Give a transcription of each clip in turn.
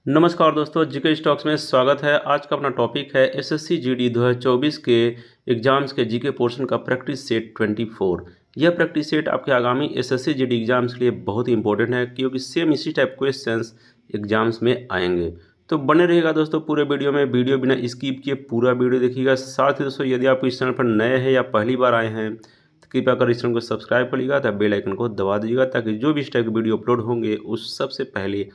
नमस्कार दोस्तों, GK stocks में स्वागत है। आज का अपना टॉपिक है एसएससी जीडी 2024 के एग्जाम्स के जीके पोर्शन का प्रैक्टिस सेट 24। यह प्रैक्टिस सेट आपके आगामी एसएससी जीडी एग्जाम्स के लिए बहुत ही इंपॉर्टेंट है, क्योंकि सेम इसी टाइप क्वेश्चंस एग्जाम्स में आएंगे। तो बने रहेगा दोस्तों पूरे वीडियो में, वीडियो बिना स्किप किए पूरा वीडियो देखिएगा। साथ ही दोस्तों यदि आप इस चैनल पर नए हैं या पहली बार आए हैं तो कृपया कर इस चैनल को सब्सक्राइब कर लीजिएगा, बेल आइकन को दबा दीजिएगा, ताकि जो भी इस टाइप के वीडियो अपलोड होंगे उस सबसे पहले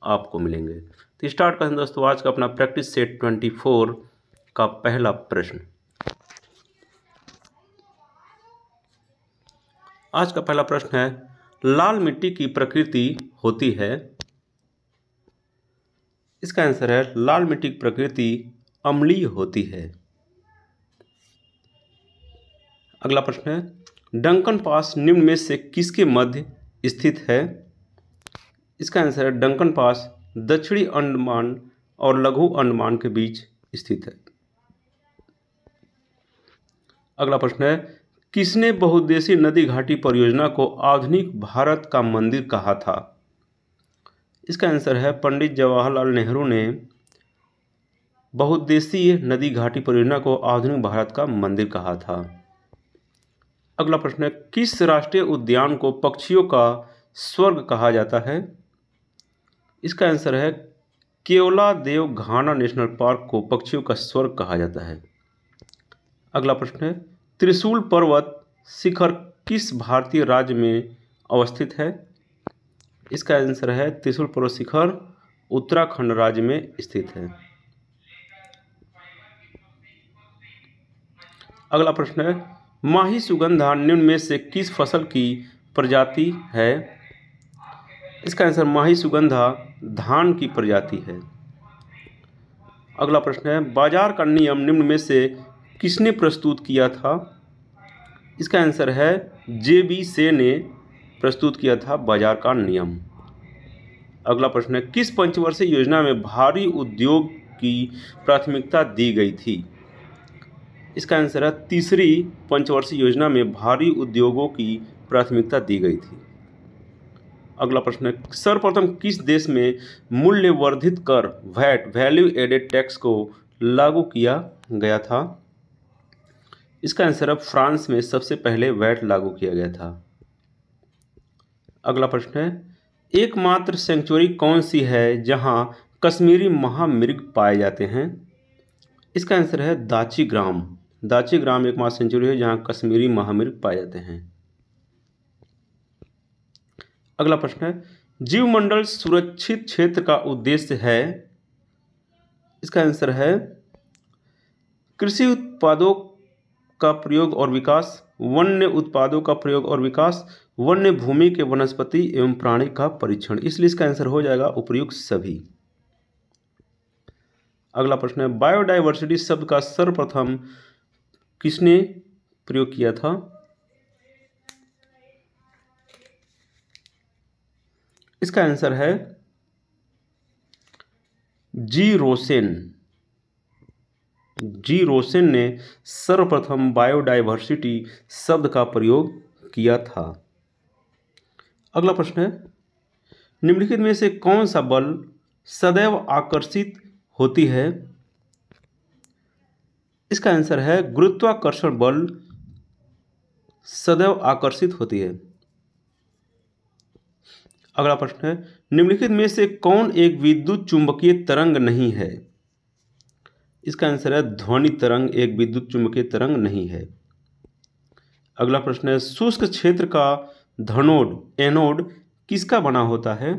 आपको मिलेंगे। तो स्टार्ट करें दोस्तों आज का अपना प्रैक्टिस सेट 24 का पहला प्रश्न। आज का पहला प्रश्न है, लाल मिट्टी की प्रकृति होती है। इसका आंसर है लाल मिट्टी की प्रकृति अम्लीय होती है। अगला प्रश्न है, डंकन पास निम्न में से किसके मध्य स्थित है। इसका आंसर है डंकन पास दक्षिणी अंडमान और लघु अंडमान के बीच स्थित है। अगला प्रश्न है, किसने बहुउद्देशीय नदी घाटी परियोजना को आधुनिक भारत का मंदिर कहा था। इसका आंसर है पंडित जवाहरलाल नेहरू ने बहुउद्देशीय नदी घाटी परियोजना को आधुनिक भारत का मंदिर कहा था। अगला प्रश्न है, किस राष्ट्रीय उद्यान को पक्षियों का स्वर्ग कहा जाता है। इसका आंसर है केवलादेव घाना नेशनल पार्क को पक्षियों का स्वर्ग कहा जाता है। अगला प्रश्न है, त्रिशूल पर्वत शिखर किस भारतीय राज्य में अवस्थित है। इसका आंसर है त्रिशूल पर्वत शिखर उत्तराखंड राज्य में स्थित है। अगला प्रश्न है, माही सुगंधा निम्न में से किस फसल की प्रजाति है। इसका आंसर माही सुगंधा धान की प्रजाति है। अगला प्रश्न है, बाजार का नियम निम्न में से किसने प्रस्तुत किया था। इसका आंसर है जेबी से ने प्रस्तुत किया था बाजार का नियम। अगला प्रश्न है, किस पंचवर्षीय योजना में भारी उद्योग की प्राथमिकता दी गई थी। इसका आंसर है तीसरी पंचवर्षीय योजना में भारी उद्योगों की प्राथमिकता दी गई थी। अगला प्रश्न है, सर्वप्रथम किस देश में मूल्य वर्धित कर वैट वैल्यू एडेड टैक्स को लागू किया गया था। इसका आंसर है फ्रांस में सबसे पहले वैट लागू किया गया था। अगला प्रश्न है, एकमात्र सेंचुरी कौन सी है जहां कश्मीरी महामृग पाए जाते हैं। इसका आंसर है दाचीग्राम। दाचीग्राम एकमात्र सेंचुरी है जहां कश्मीरी महामृग पाए जाते हैं। अगला प्रश्न है, जीवमंडल सुरक्षित क्षेत्र का उद्देश्य है। इसका आंसर है कृषि उत्पादों का प्रयोग और विकास, वन्य उत्पादों का प्रयोग और विकास, वन्य भूमि के वनस्पति एवं प्राणी का परीक्षण। इसलिए इसका आंसर हो जाएगा उपर्युक्त सभी। अगला प्रश्न है, बायोडायवर्सिटी शब्द का सर्वप्रथम किसने प्रयोग किया था। इसका आंसर है जी रोसेन। जी रोसेन ने सर्वप्रथम बायोडायवर्सिटी शब्द का प्रयोग किया था। अगला प्रश्न है, निम्नलिखित में से कौन सा बल सदैव आकर्षित होती है। इसका आंसर है गुरुत्वाकर्षण बल सदैव आकर्षित होती है। अगला प्रश्न है, निम्नलिखित में से कौन एक विद्युत चुंबकीय तरंग नहीं है। इसका आंसर है ध्वनि तरंग एक विद्युत चुंबकीय तरंग नहीं है। अगला प्रश्न है, शुष्क क्षेत्र का धनोड एनोड किसका बना होता है।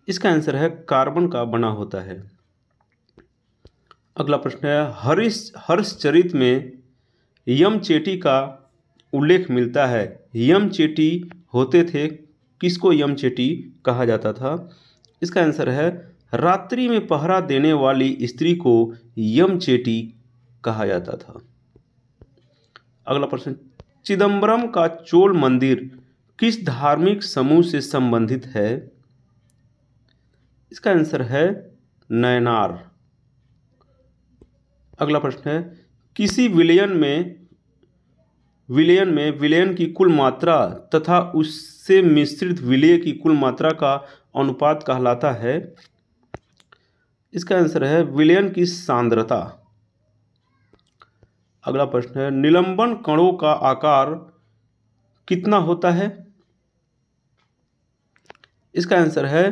इसका आंसर है कार्बन का बना होता है। अगला प्रश्न है, हर्षचरित में यमचेटी का उल्लेख मिलता है। यमचेटी होते थे, किसको यमचेटी कहा जाता था। इसका आंसर है रात्रि में पहरा देने वाली स्त्री को यमचेटी कहा जाता था। अगला प्रश्न, चिदम्बरम का चोल मंदिर किस धार्मिक समूह से संबंधित है। इसका आंसर है नयनार। अगला प्रश्न है, किसी विलयन की कुल मात्रा तथा उससे मिश्रित विलय की कुल मात्रा का अनुपात कहलाता है। इसका आंसर है विलयन की सांद्रता। अगला प्रश्न है निलंबन कणों का आकार कितना होता है? इसका आंसर है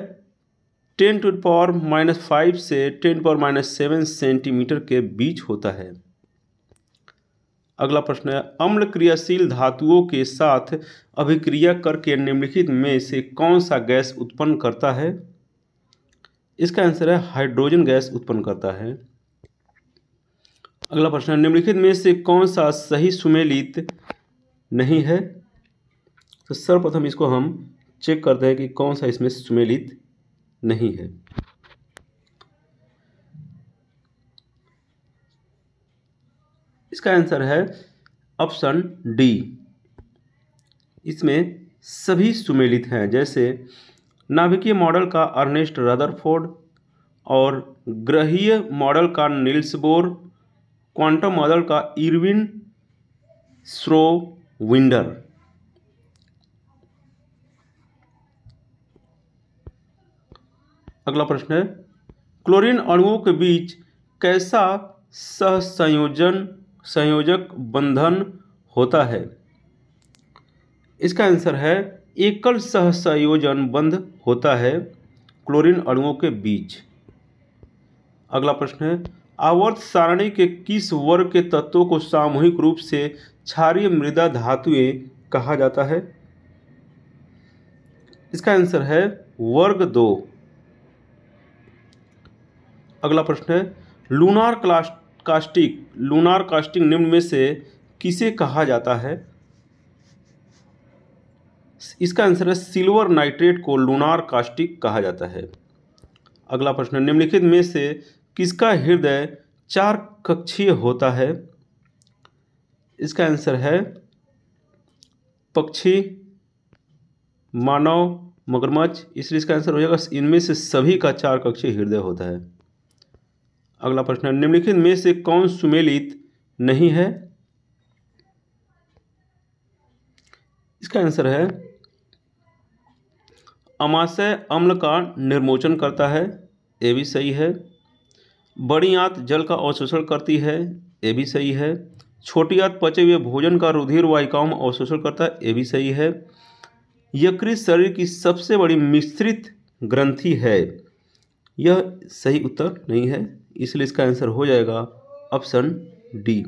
10⁻⁵ से 10⁻⁷ सेंटीमीटर के बीच होता है। अगला प्रश्न है अम्ल क्रियाशील धातुओं के साथ अभिक्रिया करके निम्नलिखित में से कौन सा गैस उत्पन्न करता है? इसका आंसर है हाइड्रोजन गैस उत्पन्न करता है। अगला प्रश्न है निम्नलिखित में से कौन सा सही सुमेलित नहीं है? तो सर्वप्रथम इसको हम चेक करते हैं कि कौन सा इसमें सुमेलित नहीं है। इसका आंसर है ऑप्शन डी, इसमें सभी सुमेलित हैं, जैसे नाभिकीय मॉडल का अर्नेस्ट रदरफोर्ड और ग्रहीय मॉडल का नील्स बोर, क्वांटम मॉडल का इरविन श्रोविंडर। अगला प्रश्न है क्लोरीन अणुओं के बीच कैसा संयोजक बंधन होता है? इसका आंसर है एकल सहसंयोजन बंध होता है क्लोरीन अणुओं के बीच। अगला प्रश्न है आवर्त सारणी के किस वर्ग के तत्वों को सामूहिक रूप से क्षारीय मृदा धातुएं कहा जाता है? इसका आंसर है वर्ग 2। अगला प्रश्न है लूनार कास्टिक निम्न में से किसे कहा जाता है? इसका आंसर है सिल्वर नाइट्रेट को लूनार कास्टिक कहा जाता है। अगला प्रश्न निम्नलिखित में से किसका हृदय 4 कक्षीय होता है? इसका आंसर है पक्षी, मानव, मगरमच्छ, इसलिए इसका आंसर हो जाएगा इनमें से सभी का 4 कक्षीय हृदय होता है। अगला प्रश्न निम्नलिखित में से कौन सुमेलित नहीं है? इसका आंसर है अमाशय अम्ल का निर्मोचन करता है, ये भी सही है। बड़ी आंत जल का अवशोषण करती है, ये भी सही है। छोटी आंत पचे हुए भोजन का रुधिर वाहिकाओं में अवशोषण करता है, ये भी सही है। यकृत शरीर की सबसे बड़ी मिश्रित ग्रंथि है, यह सही उत्तर नहीं है, इसलिए इसका आंसर हो जाएगा ऑप्शन डी।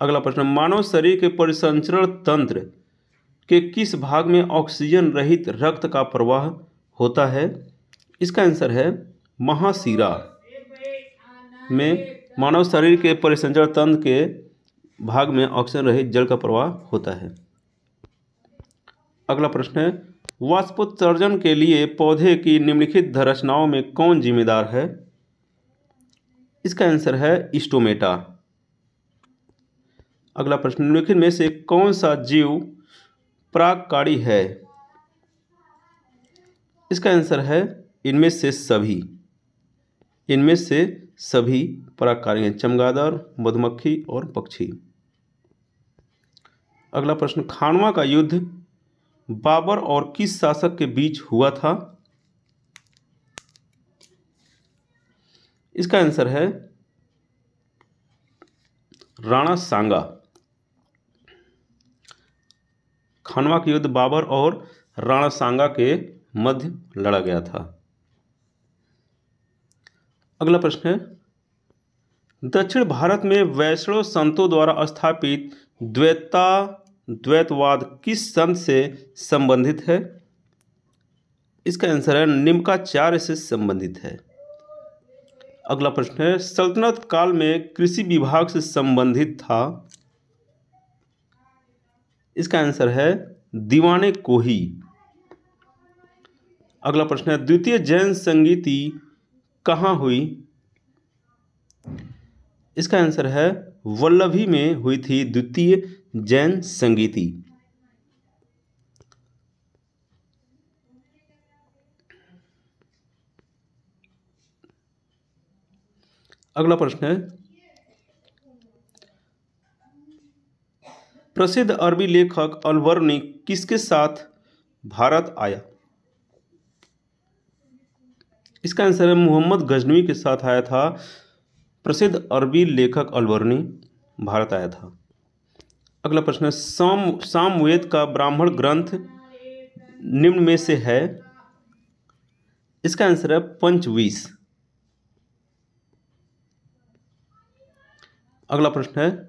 अगला प्रश्न मानव शरीर के परिसंचरण तंत्र के किस भाग में ऑक्सीजन रहित रक्त का प्रवाह होता है? इसका आंसर है महाशिरा में मानव शरीर के परिसंचरण तंत्र के भाग में ऑक्सीजन रहित जल का प्रवाह होता है। अगला प्रश्न है वाष्पोत्सर्जन के लिए पौधे की निम्नलिखित संरचनाओं में कौन जिम्मेदार है? इसका आंसर है स्टोमेटा। अगला प्रश्न निम्नलिखित में से कौन सा जीव परागकारी है? इसका आंसर है इनमें से सभी परागकारी हैं, चमगादड़, मधुमक्खी और पक्षी। अगला प्रश्न खानवा का युद्ध बाबर और किस शासक के बीच हुआ था? इसका आंसर है राणा सांगा। खानवा का युद्ध बाबर और राणा सांगा के मध्य लड़ा गया था। अगला प्रश्न है दक्षिण भारत में वैष्णव संतों द्वारा स्थापित द्वैतवाद किस संत से संबंधित है? इसका आंसर है निम्काचार्य से संबंधित है। अगला प्रश्न है सल्तनत काल में कृषि विभाग से संबंधित था। इसका आंसर है दीवाने कोही। अगला प्रश्न है द्वितीय जैन संगीति कहाँ हुई? इसका आंसर है वल्लभी में हुई थी द्वितीय जैन संगीति। अगला प्रश्न है प्रसिद्ध अरबी लेखक अलबर्नी किसके साथ भारत आया? इसका आंसर है मोहम्मद गजनवी के साथ आया था। प्रसिद्ध अरबी लेखक अलबर्नी भारत आया था। अगला प्रश्न है सामवेद का ब्राह्मण ग्रंथ निम्न में से है। इसका आंसर है पंचवीस। अगला प्रश्न है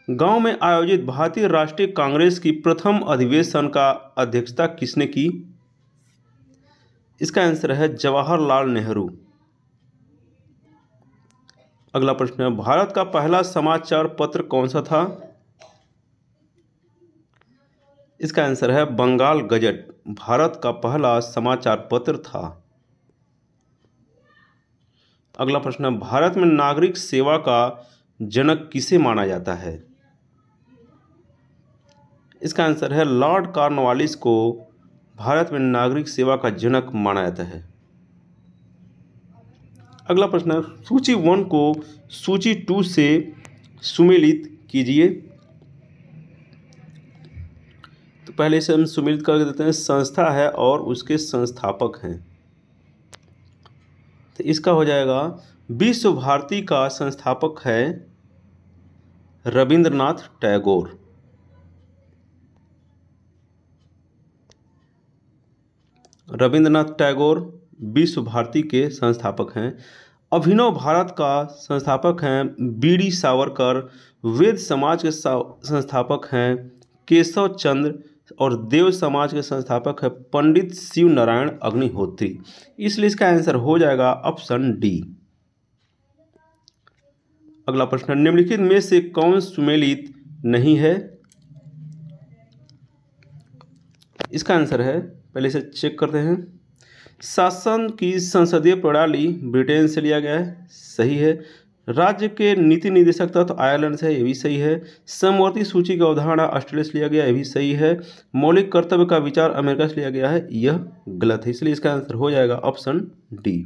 गांव में आयोजित भारतीय राष्ट्रीय कांग्रेस की प्रथम अधिवेशन का अध्यक्षता किसने की? इसका आंसर है जवाहरलाल नेहरू। अगला प्रश्न है भारत का पहला समाचार पत्र कौन सा था? इसका आंसर है बंगाल गजट भारत का पहला समाचार पत्र था। अगला प्रश्न है भारत में नागरिक सेवा का जनक किसे माना जाता है? इसका आंसर है लॉर्ड कॉर्नवालिस को भारत में नागरिक सेवा का जनक माना जाता है। अगला प्रश्न है सूची 1 को सूची 2 से सुमेलित कीजिए। तो पहले से हम सुमेलित कर देते हैं। संस्था है और उसके संस्थापक हैं, तो इसका हो जाएगा विश्व भारती का संस्थापक है रविंद्रनाथ टैगोर। रविंद्रनाथ टैगोर विश्व भारती के संस्थापक हैं। अभिनव भारत का संस्थापक हैं बीडी सावरकर। वेद समाज के संस्थापक हैं केशव चंद्र और देव समाज के संस्थापक है पंडित शिव नारायण अग्निहोत्री। इसलिए इसका आंसर हो जाएगा ऑप्शन डी। अगला प्रश्न निम्नलिखित में से कौन सुमेलित नहीं है? इसका आंसर है, पहले से चेक करते हैं, शासन की संसदीय प्रणाली ब्रिटेन से लिया गया है, सही है। राज्य के नीति निदेशक तत्व आयरलैंड से, ये भी सही है। समवर्ती सूची का उदाहरण ऑस्ट्रेलिया से लिया गया, ये भी सही है। मौलिक कर्तव्य का विचार अमेरिका से लिया गया है, यह गलत है, इसलिए इसका आंसर हो जाएगा ऑप्शन डी।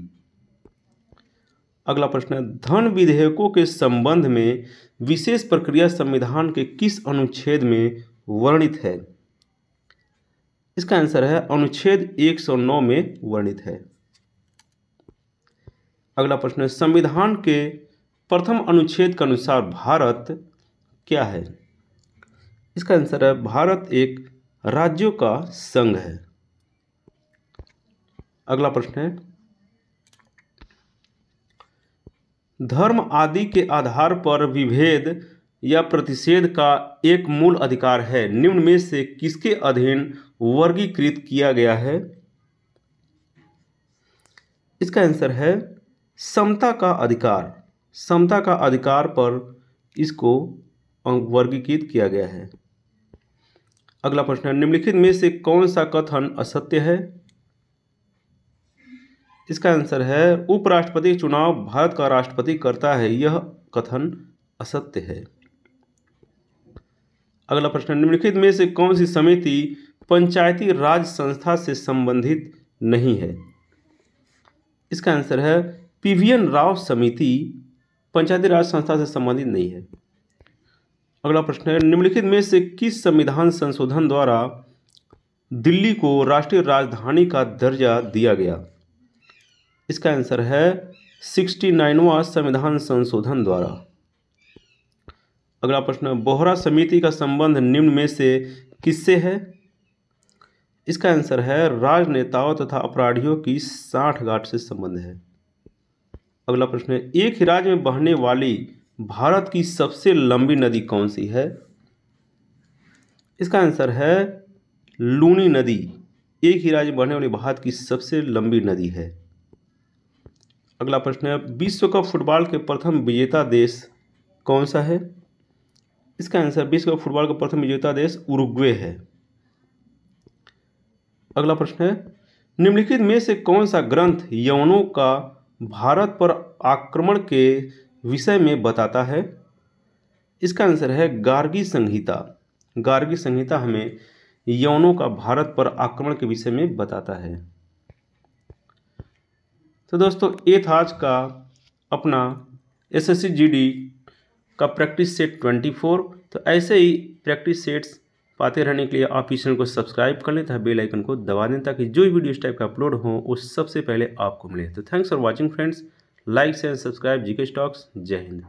अगला प्रश्न है धन विधेयकों के संबंध में विशेष प्रक्रिया संविधान के किस अनुच्छेद में वर्णित है? इसका आंसर है अनुच्छेद 109 में वर्णित है। अगला प्रश्न है संविधान के प्रथम अनुच्छेद के अनुसार भारत क्या है? इसका आंसर है भारत एक राज्यों का संघ है। अगला प्रश्न है धर्म आदि के आधार पर विभेद या प्रतिषेध का एक मूल अधिकार है, निम्न में से किसके अधीन वर्गीकृत किया गया है? इसका आंसर है समता का अधिकार। समता का अधिकार पर इसको वर्गीकृत किया गया है। अगला प्रश्न है निम्नलिखित में से कौन सा कथन असत्य है? इसका आंसर है उपराष्ट्रपति चुनाव भारत का राष्ट्रपति करता है, यह कथन असत्य है। अगला प्रश्न निम्नलिखित में से कौन सी समिति पंचायती राज संस्था से संबंधित नहीं है? इसका आंसर है पीवीएन राव समिति पंचायती राज संस्था से संबंधित नहीं है। अगला प्रश्न है निम्नलिखित में से किस संविधान संशोधन द्वारा दिल्ली को राष्ट्रीय राजधानी का दर्जा दिया गया? इसका आंसर है 69वां संविधान संशोधन द्वारा। अगला प्रश्न बोहरा समिति का संबंध निम्न में से किससे है? इसका आंसर है राजनेताओं तथा अपराधियों की साठगांठ से संबंध है। अगला प्रश्न है एक ही राज्य में बहने वाली भारत की सबसे लंबी नदी कौन सी है? इसका आंसर है लूनी नदी, एक ही राज्य में बहने वाली भारत की सबसे लंबी नदी है। अगला प्रश्न है विश्व कप फुटबॉल के प्रथम विजेता देश कौन सा है? इसका आंसर विश्व कप फुटबॉल का प्रथम विजेता देश उरुग्वे है। अगला प्रश्न है निम्नलिखित में से कौन सा ग्रंथ यवनों का भारत पर आक्रमण के विषय में बताता है? इसका आंसर है गार्गी संहिता। गार्गी संहिता हमें यवनों का भारत पर आक्रमण के विषय में बताता है। तो दोस्तों ये था आज का अपना SSC GD का प्रैक्टिस सेट 24। तो ऐसे ही प्रैक्टिस सेट्स पाते रहने के लिए आप इस चैनल को सब्सक्राइब कर लें तथा बेल आइकन को दबा दें ताकि जो भी वीडियो इस टाइप का अपलोड हो वो सबसे पहले आपको मिले। तो thanks for watching friends, like and subscribe GK stocks. जय हिंद।